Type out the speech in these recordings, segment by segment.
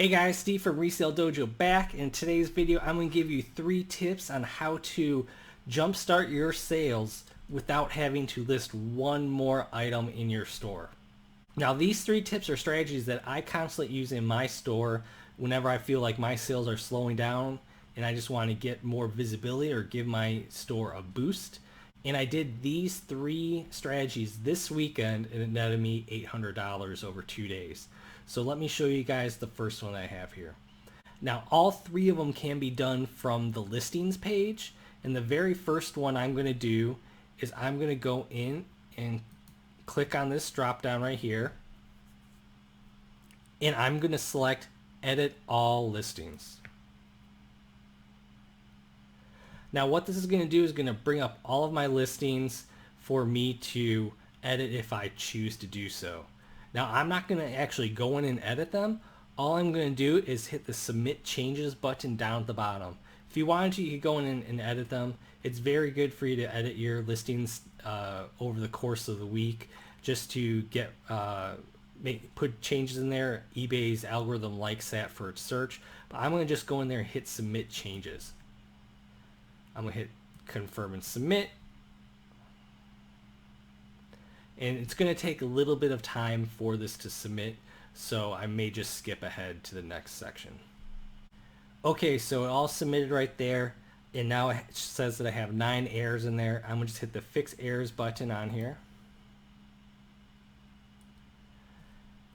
Hey guys, Steve from Resale Dojo back. In today's video, I'm going to give you 3 tips on how to jumpstart your sales without having to list one more item in your store. Now, these 3 tips are strategies that I constantly use in my store whenever I feel like my sales are slowing down and I just want to get more visibility or give my store a boost. And I did these 3 strategies this weekend and it netted me $800 over 2 days. So let me show you guys the first one I have here. Now all 3 of them can be done from the listings page, and the very first one I'm going to do is I'm going to go in and click on this drop down right here, and I'm going to select edit all listings. Now what this is going to do is going to bring up all of my listings for me to edit if I choose to do so. Now I'm not going to actually go in and edit them. All I'm going to do is hit the submit changes button down at the bottom. If you wanted to, you could go in and edit them. It's very good for you to edit your listings over the course of the week, just to get put changes in there. eBay's algorithm likes that for its search. But I'm going to just go in there and hit submit changes. I'm going to hit confirm and submit. And it's going to take a little bit of time for this to submit, so I may just skip ahead to the next section. Okay, so it all submitted right there, and now it says that I have 9 errors in there. I'm going to just hit the fix errors button on here.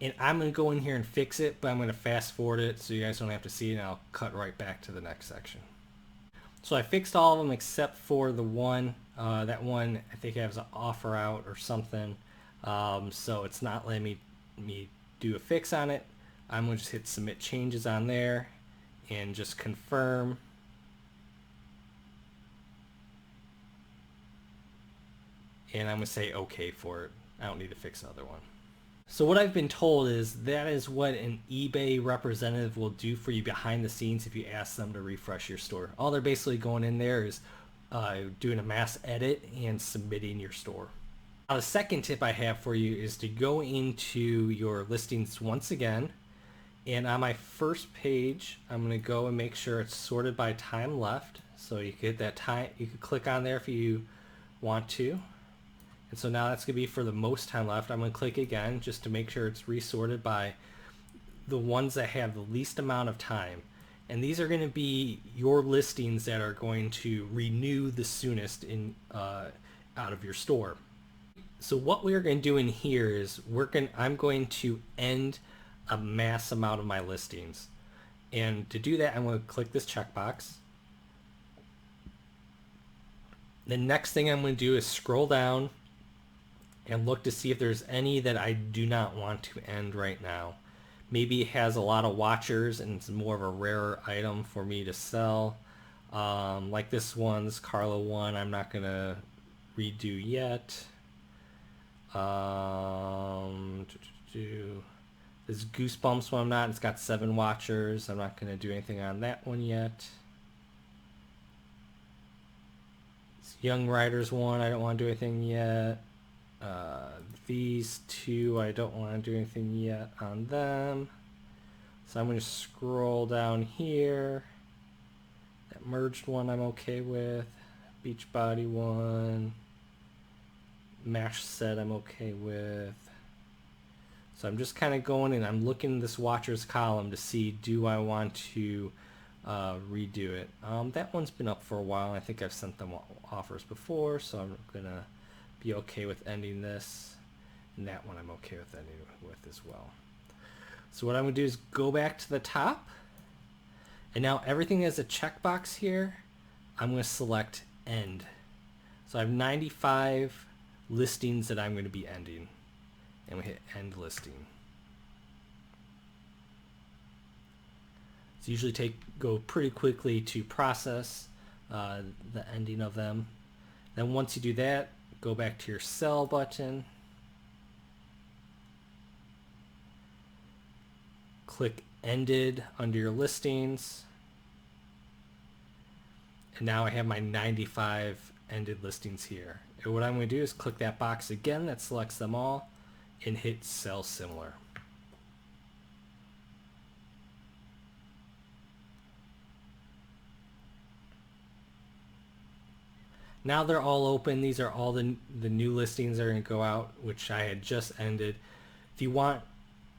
And I'm going to go in here and fix it, but I'm going to fast forward it so you guys don't have to see it, and I'll cut right back to the next section. So I fixed all of them except for the one. That one I think has an offer out or something, so it's not letting me do a fix on it. I'm going to just hit submit changes on there and just confirm. And I'm going to say okay for it. I don't need to fix the other one. So what I've been told is that is what an eBay representative will do for you behind the scenes if you ask them to refresh your store. All they're basically going in there is doing a mass edit and submitting your store. Now the second tip I have for you is to go into your listings once again, and on my first page I'm going to go and make sure it's sorted by time left. So you could hit that time, you could click on there if you want to. And so now that's going to be for the most time left. I'm going to click again just to make sure it's resorted by the ones that have the least amount of time. And these are going to be your listings that are going to renew the soonest in out of your store. So what we're going to do in here is I'm going to end a mass amount of my listings. And to do that, I'm going to click this checkbox. The next thing I'm going to do is scroll down and look to see if there's any that I do not want to end right now. Maybe it has a lot of watchers and it's more of a rarer item for me to sell. Like this one's Carla one, I'm not going to redo yet. This Goosebumps one I'm not, it's got 7 watchers. I'm not going to do anything on that one yet. This Young Riders one, I don't want to do anything yet. These 2 I don't want to do anything yet on them, so I'm going to scroll down here. That merged one I'm okay with. Beachbody one, Mash set I'm okay with. So I'm just kind of going and I'm looking in this watchers column to see, do I want to redo it. That one's been up for a while. I think I've sent them offers before, so I'm gonna be okay with ending this, and that one I'm okay with ending with as well. So what I'm going to do is go back to the top, and now everything has a checkbox here. I'm going to select end. So I have 95 listings that I'm going to be ending, and we hit end listing. It's usually go pretty quickly to process the ending of them. Then once you do that, go back to your sell button, click ended under your listings, and now I have my 95 ended listings here. And what I'm going to do is click that box again that selects them all and hit sell similar. Now they're all open. These are all the new listings that are going to go out, which I had just ended. If you want,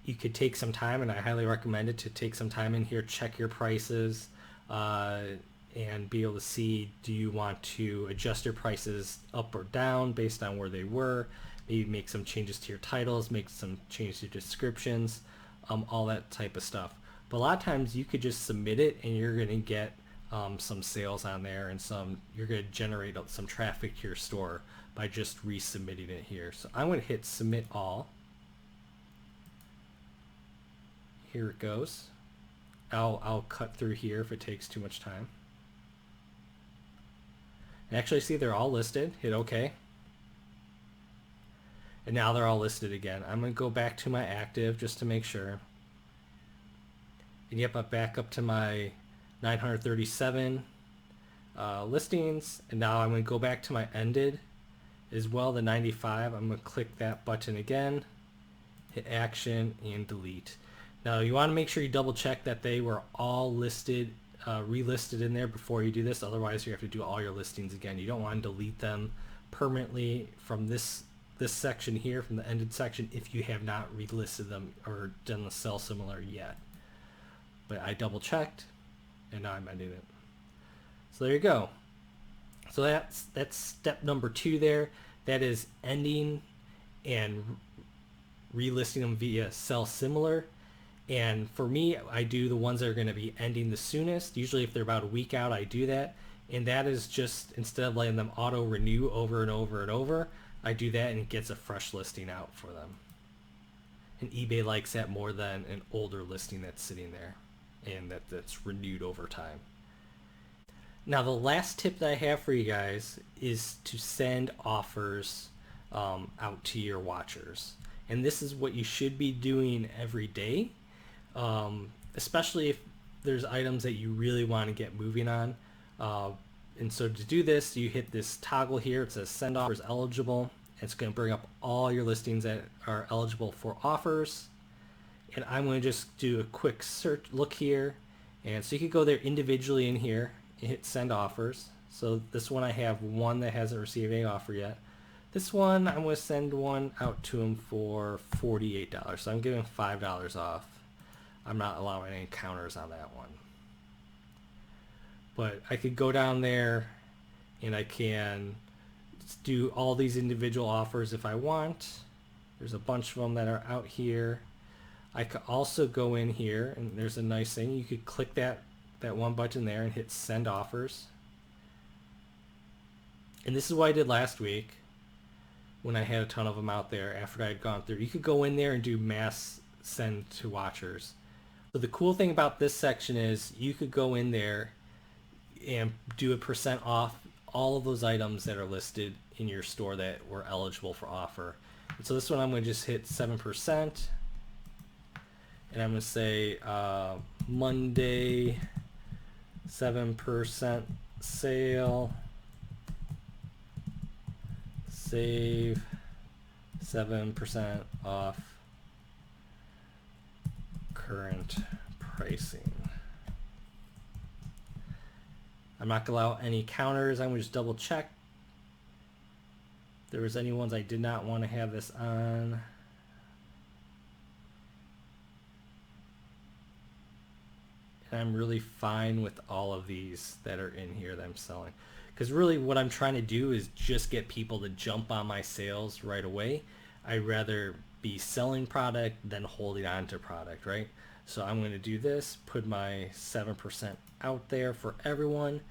you could take some time, and I highly recommend it to take some time in here, check your prices, and be able to see, do you want to adjust your prices up or down based on where they were, maybe make some changes to your titles, make some changes to your descriptions, all that type of stuff. But a lot of times you could just submit it and you're going to get some sales on there, and you're going to generate some traffic to your store by just resubmitting it here. So I'm going to hit submit all. Here it goes. I'll cut through here if it takes too much time. And actually, see, they're all listed. Hit OK. And now they're all listed again. I'm going to go back to my active just to make sure. And yep, I'm back up to my 937 listings. And now I'm going to go back to my ended as well, the 95. I'm going to click that button again, hit action, and delete. Now you want to make sure you double check that they were all listed, relisted in there before you do this. Otherwise you have to do all your listings again. You don't want to delete them permanently from this section here, from the ended section, if you have not relisted them or done the sell similar yet. But I double checked and now I'm ending it. So there you go. So that's step number 2 there. That is ending and relisting them via sell similar. And for me, I do the ones that are going to be ending the soonest. Usually if they're about a week out, I do that. And that is just, instead of letting them auto renew over and over and over, I do that and it gets a fresh listing out for them. And eBay likes that more than an older listing that's sitting there and that's renewed over time. Now the last tip that I have for you guys is to send offers out to your watchers. And this is what you should be doing every day, especially if there's items that you really want to get moving on. And so to do this, you hit this toggle here. It says send offers eligible. It's going to bring up all your listings that are eligible for offers. And I'm going to just do a quick search look here. And so you could go there individually in here and hit send offers. So this one, I have one that hasn't received any offer yet. This one, I'm going to send one out to him for $48. So I'm giving $5 off. I'm not allowing any counters on that one. But I could go down there and I can do all these individual offers if I want. There's a bunch of them that are out here. I could also go in here, and there's a nice thing. You could click that one button there and hit send offers. And this is what I did last week when I had a ton of them out there after I had gone through. You could go in there and do mass send to watchers. So the cool thing about this section is you could go in there and do a % off all of those items that are listed in your store that were eligible for offer. And so this one I'm going to just hit 7%, and I'm going to say Monday 7% sale, save 7% off current pricing. I'm not going to allow any counters. I'm going to just double check if there was any ones I did not want to have this on. And I'm really fine with all of these that are in here that I'm selling. Because really what I'm trying to do is just get people to jump on my sales right away. I'd rather be selling product than holding on to product, right? So I'm going to do this, put my 7% out there for everyone,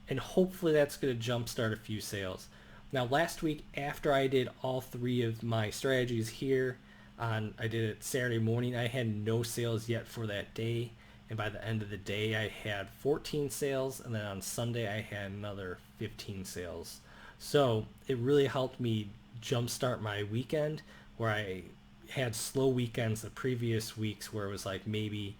and hopefully that's going to jumpstart a few sales. Now last week, after I did all 3 of my strategies here, I did it Saturday morning, I had no sales yet for that day. And by the end of the day, I had 14 sales, and then on Sunday, I had another 15 sales. So it really helped me jumpstart my weekend, where I had slow weekends the previous weeks where it was like maybe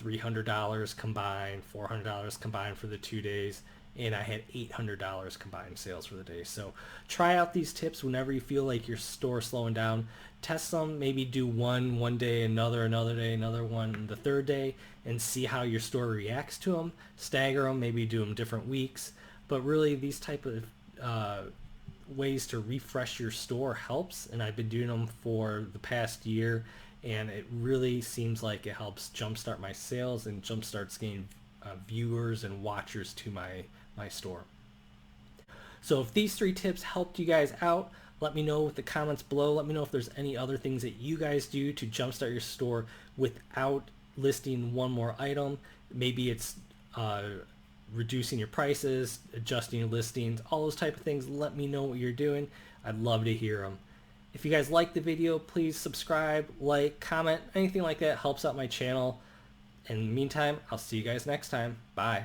$300 combined, $400 combined for the 2 days, and I had $800 combined sales for the day. So try out these tips whenever you feel like your store's slowing down. Test them, maybe do one day, another day, another one the 3rd day, and see how your store reacts to them. Stagger them, maybe do them different weeks. But really, these type of ways to refresh your store helps, and I've been doing them for the past year, and it really seems like it helps jumpstart my sales and jumpstarts getting viewers and watchers to my store. So if these 3 tips helped you guys out, let me know with the comments below. Let me know if there's any other things that you guys do to jumpstart your store without listing one more item. Maybe it's reducing your prices, adjusting your listings, all those type of things. Let me know what you're doing. I'd love to hear them. If you guys like the video, please subscribe, like, comment, anything like that helps out my channel. In the meantime, I'll see you guys next time. Bye.